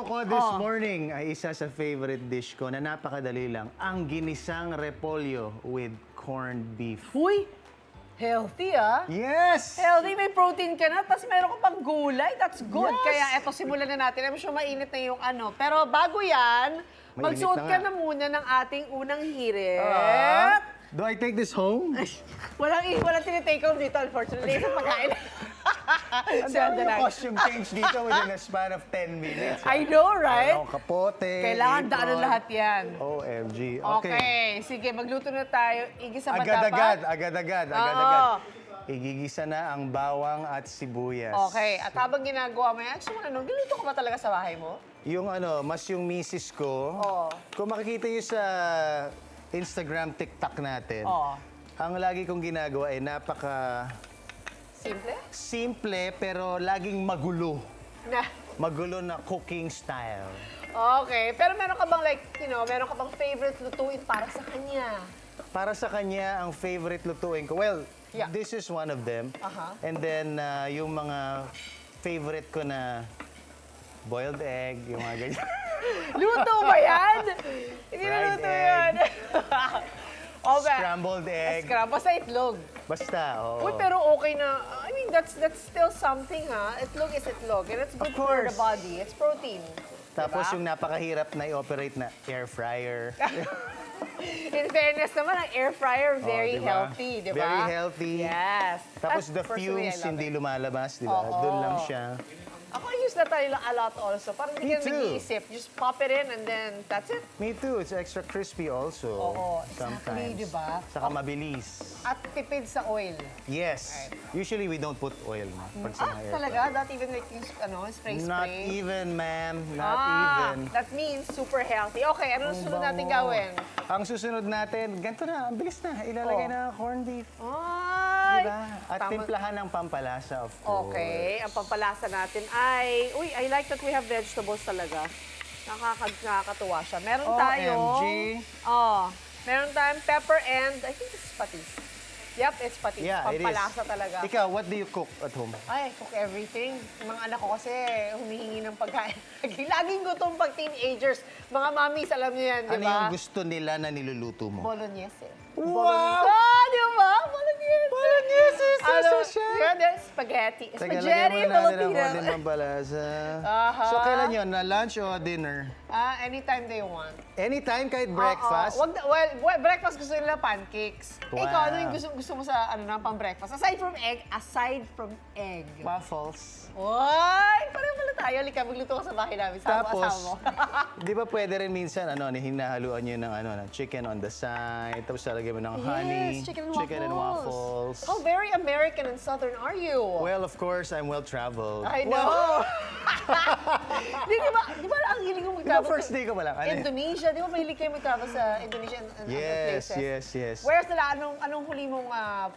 ko this morning ay isa sa favorite dish ko na napakadali lang. Ang ginisang repolyo with corned beef. Uy, healthy ah. Yes! Healthy, may protein ka na, tapos meron ka pang gulay. That's good. Yes. Kaya eto, simulan na natin. I'm sure mainit na yung ano. Pero bago yan, Mainit magsuot na ka nga. na muna ng ating unang hirit. Do I take this home? Walang tinitake home dito, unfortunately, sa pagkain. Ang dami yung costume change dito within a span of 10 minutes. I know, right? Ano, kapote, Kailangan apron. daanan lahat yan. OMG. Okay, sige, magluto na tayo. Igisa ba Agad-agad, dapat? agad-agad, Oo. agad-agad. Igigisa na ang bawang at sibuyas. Okay, at habang ginagawa mo yan, gusto mo ano, giluto ka ba talaga sa bahay mo? Yung ano, mas yung misis ko, Oo. kung makikita nyo sa Instagram, TikTok natin, Oo. ang lagi kong ginagawa ay Simple? simple pero laging magulo. Na. Magulo na cooking style. Okay, pero meron ka bang like, meron ka bang favorite lutuin para sa kanya? Para sa kanya, ang favorite lutuin ko, well, Yeah. this is one of them. Aha. And then, yung mga favorite ko na boiled egg, yung mga ganyan. Luto ba yan? Hindi na Fried luto egg. yan. Okay. Scrambled egg. Basta itlog. Basta, oo. Uy, pero okay na. I mean, that's still something, ha? Itlog is itlog. And it's good Of for the course. body. It's protein. Tapos Diba? yung napakahirap na i-operate na air fryer. In fairness naman, ang air fryer, very diba? healthy, di ba? Very healthy. Yes. Tapos the Personally, I fumes love hindi it. lumalabas, di ba? Oo. Doon lang siya. Ako, I use that a lot also. Parang Me hindi ka too. nag-iisip. Just pop it in and then that's it. Me too, it's extra crispy also. Oo, exactly, Sometimes. di ba? Saka mabilis. At tipid sa oil. Yes. Usually we don't put oil na pag sa mga air Talaga? Not even like yung spray-spray? Not even, ma'am. Not even. That means super healthy. Okay, ano sunod natin bango. gawin? Ang susunod natin, ganito na, ang bilis na. Ilalagay Oh. na corned beef. Ay! Diba? At Tama. timplahan ng pampalasa, of course. Okay, ang pampalasa natin ay, uy, I like that we have vegetables talaga. Nakakatuwa siya. Meron tayong, OMG. Meron tayong pepper and, I think this is patis. Yep, it's patis. Yeah, it is. Pampalasa talaga. Ikaw, what do you cook at home? Ay, cook everything. Yung mga anak ko kasi humihingi ng pagkain. Laging gutom pag teenagers. Mga mommies, alam niyo yan, di Ano ba? yung gusto nila na niluluto mo? Bolognese. Wow! Ah, di ba? Bolognese. Bolognese, Ano, siya. yun, then spaghetti. Teka, Spaghetti, lagyan muna natin ang Filipino. konting pampalasa. Aha. So, kailan yun? Na lunch o dinner? Anytime they want. Anytime, kahit breakfast? Wag na, well, breakfast gusto nila pancakes. Wow. Ikaw, ano yung gusto mo sa pang breakfast? Aside from egg. Waffles. Uy, pareho pala tayo. Lika, magluto ka sa bahay namin. Sama Tapos, asawa mo. di ba pwede rin minsan, hinahaluan nyo ng chicken on the side, tapos lalagyan mo ng honey, Yes, chicken and waffles. waffles. How very American and Southern are you? Well, of course, I'm well-traveled. I know. Di ba ang hiling mo Di ba mag-travel first day ko pa lang? Ano yun? Indonesia, di ba mahilig kayo mag-travel sa Indonesia and other Yes, places? yes. Where's anong huli mong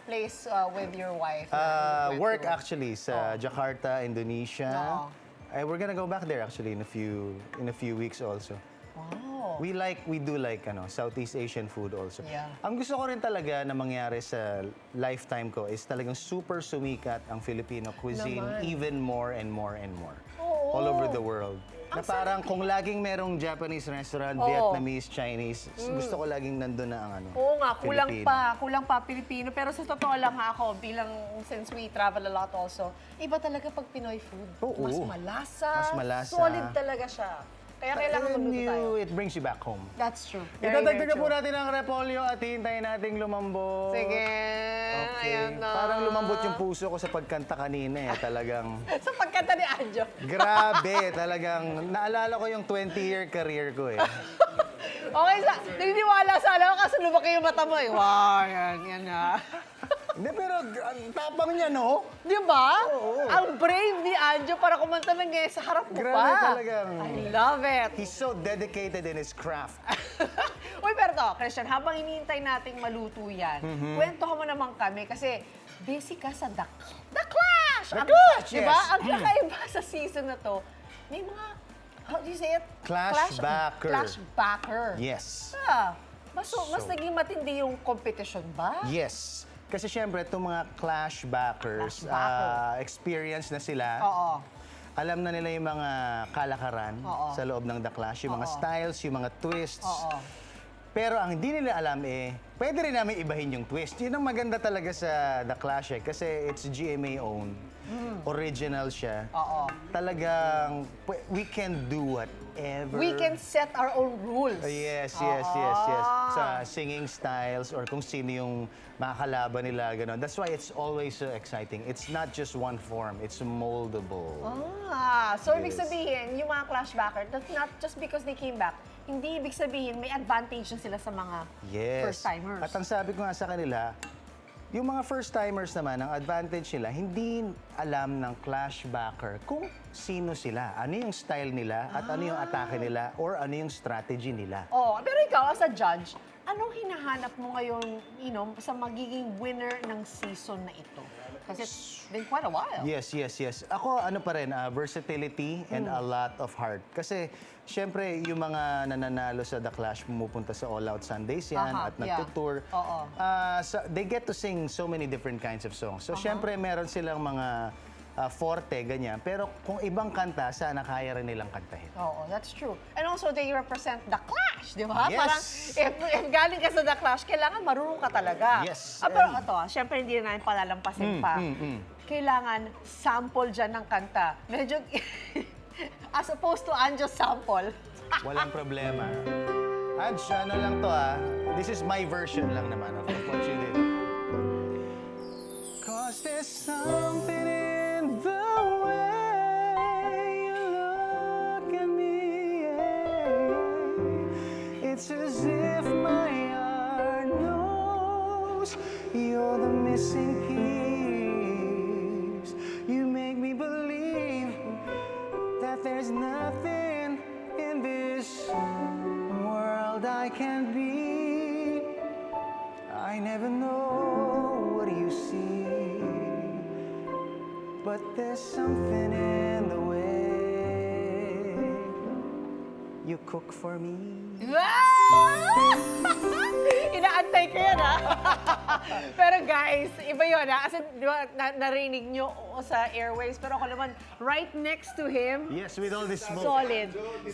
place with your wife? na went Work to? actually sa Jakarta, Indonesia. Oo. We're gonna go back there actually in a few weeks also. Wow. We do like Southeast Asian food also. Yeah. Ang gusto ko rin talaga na mangyari sa lifetime ko is talagang super sumikat ang Filipino cuisine Naman. even more and more and more. Oo. All over the world. Na parang kung laging merong Japanese restaurant, Vietnamese, Chinese, gusto ko laging nandun na ang Oo nga, Filipino. kulang pa Pilipino. Pero sa totoo lang ako, since we travel a lot also, iba talaga pag Pinoy food. Oo. Mas malasa. Mas malasa. Solid talaga siya. Kaya kailangan And magluto tayo. it brings you back home. That's true. Very, Itadagdagan very po true. natin ang repolyo at hintayin nating lumambot. Sige. Okay. Ayan na. Parang lumambot yung puso ko sa pagkanta kanina Talagang Sa pagkanta ni Anjo. grabe. Talagang naalala ko yung 20-year career ko Okay, naniniwala sana ako kasi lumaki yung mata mo eh. Wow, yan na. Hindi, pero ang tapang niya, no? Di ba? Oo. Ang brave ni Anjo para kumanta ng ganyan sa harap mo Grabe pa. talagang. I love it. He's so dedicated in his craft. Uy, pero to, Christian, habang hinihintay nating maluto yan, Mm-hmm. kwentuhan mo naman kami kasi busy ka sa The Clash! The Clash, Di ba? yes. Ang kakaiba sa season na to, may mga, how do you say it? Clashbacker. Clashbacker. Yes. Mas naging matindi yung competition ba? Yes. Kasi syempre, itong mga clashbackers, Clashbacker. experience na sila. Oo. Alam na nila yung mga kalakaran Oo. sa loob ng The Clash, yung mga Oo. styles, yung mga twists. Oo. Pero ang hindi nila alam pwede rin namin ibahin yung twist. Yun ang maganda talaga sa The Clash kasi it's GMA owned. Original siya. Oo. Talagang we can do whatever. We can set our own rules. Yes. Ah. Sa singing styles or kung sino yung makakalaban nila, gano'n. That's why it's always so exciting. It's not just one form, it's moldable. So ibig Yes. sabihin, yung mga clashbacker, that's not just because they came back. Hindi ibig sabihin may advantage na sila sa mga Yes. first-timers. At ang sabi ko nga sa kanila, yung mga first-timers naman, ang advantage nila, hindi alam ng clashbacker kung sino sila, ano yung style nila, at ano yung atake nila, or ano yung strategy nila. Oh, pero ikaw, as a judge, anong hinahanap mo ngayon, sa magiging winner ng season na ito? Kasi it's been quite a while. Yes. Ako, ano pa rin, versatility and a lot of heart. Kasi, syempre, yung mga nananalo sa The Clash, pumupunta sa All Out Sundays yan Aha, at nagtutour. yeah. Oo. They get to sing so many different kinds of songs. So, syempre, meron silang mga forte, ganyan. Pero kung ibang kanta, sana kaya rin nilang kantahin. Oo, that's true. And also, they represent The Clash, di ba? Yes. Parang, if galing ka sa The Clash, kailangan marunong ka talaga. Yes. Pero ito, syempre hindi na namin palalampasin pa. Kailangan sample dyan ng kanta. Medyo, as opposed to Anjo's sample. Walang problema. Ange, ano lang to This is my version lang naman of what you did. Cause there's something in the way you look at me. It's as if my heart knows you're the missing piece. You make me believe that there's nothing in this world I can be. I never know what you see, but there's something in the way you cook for me. Inaantay ko yan, Pero guys, iba yun, Kasi di ba, narinig nyo sa airways. Pero ako naman, right next to him, Yes, with all this smoke. solid.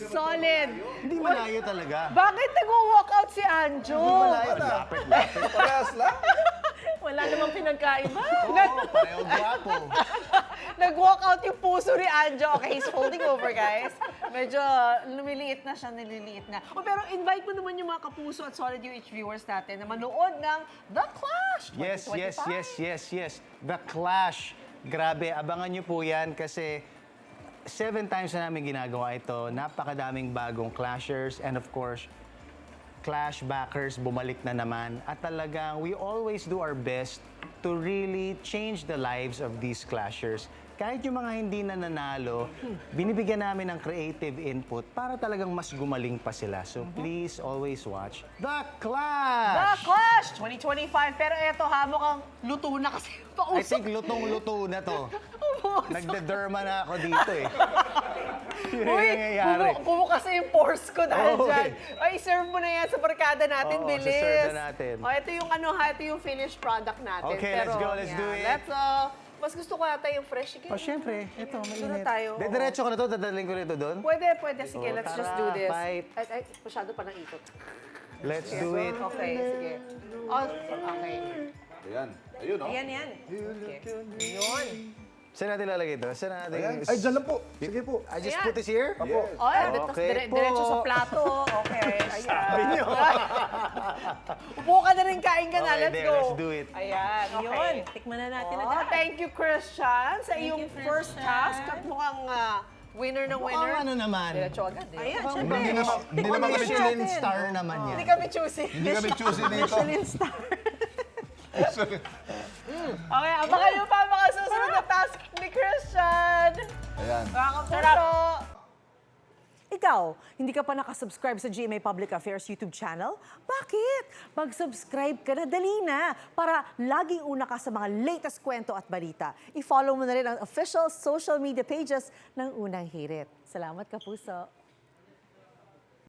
Solid. Hindi malayo talaga. Bakit nag-walk out si Anjo? Hindi malayo. Lapit. Parehas lang. Wala namang pinagkaiba. Oo, pareho gwapo. Nag-walk out yung puso ni Anjo. Okay, he's holding over, guys. Medyo lumiliit na siya, nililiit na. Pero invite mo naman yung mga kapuso at Solid UH viewers natin na manood ng The Clash 2025. Yes. The Clash. Grabe, abangan nyo po yan kasi 7 times na namin ginagawa ito. Napakadaming bagong Clashers and of course, Clashbackers bumalik na naman. At talagang we always do our best to really change the lives of these Clashers. Kahit yung mga hindi na nanalo, binibigyan namin ng creative input para talagang mas gumaling pa sila. So please always watch The Clash! The Clash 2025. Pero eto mukhang luto na kasi I pausok. think lutong-luto na to. Umusok. Nagdederma na ako dito Yun yung Uy, nangyayari. kumukas na yung pores ko dahil Oo, dyan. Ay, serve mo na yan sa barkada natin, Oo, bilis. saserve na natin. Ito yung ito yung finished product natin. Okay, let's go, let's do it. Mas gusto ko ata yung fresh. Sige. Syempre, ito, Doon na mainit. tayo. Diretso ko na to, dadalhin ko nito doon. Pwede. Sige, let's just do tara, this. fight. Ay, masyado pa ng ikot. Let's do it. Okay, sige. Okay. Ayan. Ayun, oh. Yan. Okay. Yun. Saan natin lalagay ito? Saan natin? Ayan. Ay, dyan lang po. Sige po. I just Ayan. put this here? Opo. Okay Diretso po. sa plato. Okay, ayan. Sabi niyo. Upo ka na rin, kain ka na. Okay, Let's there, go. let's do it. Ayan, Yun, tikman na natin agad. Thank you, Christian, sa iyong you, first Christian. task. At mukhang winner ng Mukhang winner. ano naman. Diretso agad eh. Ayan, Mukhang syempre. Hindi naman kami Michelin natin. star naman yan. Hindi kami choosy. Hindi kami choosy dito. Michelin star. Okay, abangan nyo pa mga susunod na task ni Christian. Ayan. Makakapuso. Ikaw, hindi ka pa nakasubscribe sa GMA Public Affairs YouTube channel? Bakit? Mag-subscribe ka na, dali na, para laging una ka sa mga latest kwento at balita. I-follow mo na rin ang official social media pages ng Unang Hirit. Salamat, Kapuso.